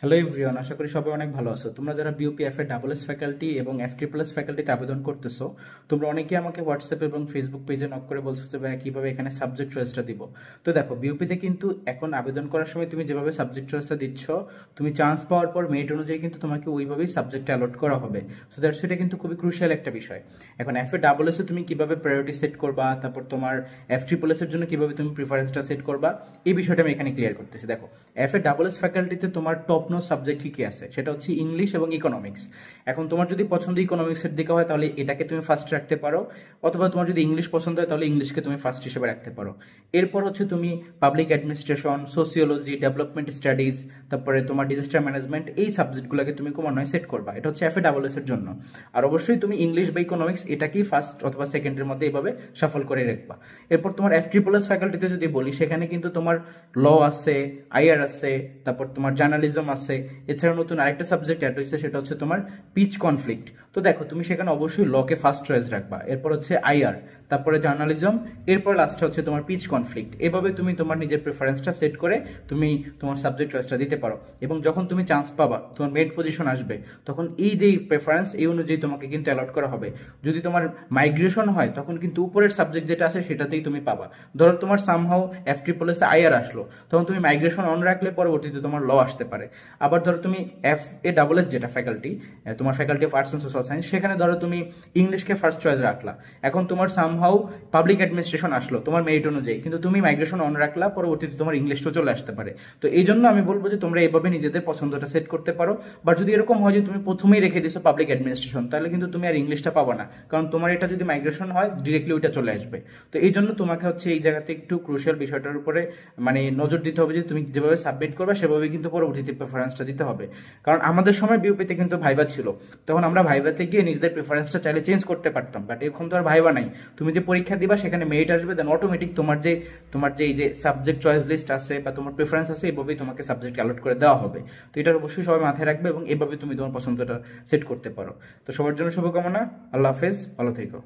Hello everyone, আশা করি সবাই অনেক ভালো আছো। তোমরা যারা বিউপিএফ এর ডাবল এস ফ্যাকাল্টি এবং এফ ট্রিপল এস ফ্যাকাল্টিতে আবেদন করতেছো, তোমরা অনেকেই আমাকে হোয়াটসঅ্যাপ এবং ফেসবুক পেজে নক করে বলছো যে ভাই কিভাবে এখানে সাবজেক্ট চয়েসটা দিব। তো দেখো, বিউপিতে কিন্তু এখন আবেদন করার সময় তুমি যেভাবে সাবজেক্ট চয়েসটা দিচ্ছ, তুমি চান্স পাওয়ার পর মেরিট অনুযায়ী কিন্তু তোমাকে ওইভাবেই সাবজেক্টটা অ্যালট করা হবে। সো দ্যাটস এটা কিন্তু খুবই ক্রুশিয়াল একটা বিষয়। এখন এফ এ ডাবল এসে তুমি কিভাবে প্রায়োরিটি সেট করবা, তারপর তোমার এফ ট্রিপল এস এর জন্য কিভাবে তুমি প্রিফারেন্সটা সেট করবা, এই বিষয়টা আমি এখানে ক্লিয়ার করতেছি। দেখো, এফ এ ডাবল এস ফ্যাকাল্টিতে তোমার টপ নো সাবজেক্ট কি কি আছে, সেটা হচ্ছে ইংলিশ এবং ইকোনমিক্স। এখন তোমার যদি পছন্দ ইকোনমিক্সের দিকে হয় তাহলে এটাকে তুমি ফার্স্ট রাখতে পারো, অথবা তোমার যদি ইংলিশ পছন্দ হয় তাহলে ইংলিশকে তুমি ফার্স্ট হিসেবে রাখতে পারো। এরপর হচ্ছে তুমি public administration, sociology, development studies, তারপরে তোমার ডিজাস্টার ম্যানেজমেন্ট, এই সাবজেক্টগুলোকে তুমি ক্রমান্বয়ে সেট করবা। এটা হচ্ছে এফ এ ডাবল এস এর জন্য। আর অবশ্যই তুমি ইংলিশ বা ইকোনমিক্স এটাকেই ফার্স্ট অথবা সেকেন্ডের মধ্যে এইভাবে সাফল করে রাখবা। এরপর তোমার এফ ট্রিপল এস ফ্যাকাল্টিতে যদি বলি, সেখানে কিন্তু তোমার ল আছে, আইআর আছে, তারপর তোমার জার্নালিজম আছে, এছাড়া নতুন আরেকটা সাবজেক্ট অ্যাড হয়েছে, সেটা হচ্ছে তোমার পিচ কনফ্লিক্ট। তো দেখো, তুমি সেখানে অবশ্যই লকে ফার্স্ট চয়েস রাখবা, এরপর হচ্ছে আইআর, তারপরে জার্নালিজম, এরপর লাস্টে হচ্ছে তোমার পিচ কনফ্লিক্ট। এভাবে তুমি তোমার নিজের প্রেফারেন্সটা সেট করে তুমি তোমার সাবজেক্ট চয়েসটা দিতে পারো। এবং যখন তুমি চান্স পাবা, তোমার মেরিট পজিশন আসবে, তখন এই যে প্রেফারেন্স, এই অনুযায়ী তোমাকে কিন্তু অ্যালট করা হবে। যদি তোমার মাইগ্রেশন হয়, তখন কিন্তু উপরের সাবজেক্ট যেটা আছে সেটাতেই তুমি পাবা। ধরো তোমার somehow F triple S IR আসলো, তখন তুমি মাইগ্রেশন অন রাখলে পরবর্তীতে তোমার ল আসতে পারে। আবার ধরো তুমি এফ এ ডাবল এস যেটা ফ্যাকাল্টি, তোমার faculty of arts and social science, সেখানে ধরো তুমি ইংলিশকে ফার্স্ট চয়েস রাখলা। এখন তোমার সামহাও পাবলিক অ্যাডমিনিস্ট্রেশন আসলো তোমার মেরিট অনুযায়ী, কিন্তু তুমি মাইগ্রেশন অন রাখলা, পরবর্তীতে তোমার ইংলিশটাও চলে আসতে পারে। তো এই জন্য আমি বলবো যে তোমরা এভাবে নিজেদের পছন্দটা সেট করতে পারো। বাট যদি এরকম হয় যে তুমি প্রথমেই রেখে দিছো পাবলিক অ্যাডমিনিস্ট্রেশন, তাহলে কিন্তু তুমি আর ইংলিশটা পাবো না, কারণ তোমার এটা যদি মাইগ্রেশন হয় ডিরেক্টলি ওইটা চলে আসবে। তো এই জন্য তোমাকে হচ্ছে এই জায়গাতে একটু ক্রুশিয়াল বিষয়টার উপরে মানে নজর দিতে হবে যে তুমি যেভাবে সাবমিট করবে সেভাবে কিন্তু পরবর্তীতে প্রেফারেন্সটা দিতে হবে। কারণ আমাদের সময় বিউপিতে কিন্তু ভাইবা ছিল, তখন আমরা ভাইভাতে গিয়ে নিজেদের প্রেফারেন্সটা চাইলে চেঞ্জ করতে পারতাম। বাট এখন তো আর ভাইবা নাই, তুমি যে পরীক্ষা দিবা সেখানে মেরিট আসবে, দেন অটোমেটিক তোমার যে এই যে সাবজেক্ট চয়েস লিস্ট আছে বা তোমার প্রেফারেন্স আছে, এইভাবেই তোমাকে সাবজেক্ট অ্যালট করে দেওয়া হবে। তো এটা অবশ্যই সবাই মাথায় রাখবে এবং এভাবে তুমি তোমার পছন্দটা সেট করতে পারো। তো সবার জন্য শুভকামনা। আল্লাহ হাফেজ, ভালো থেকো।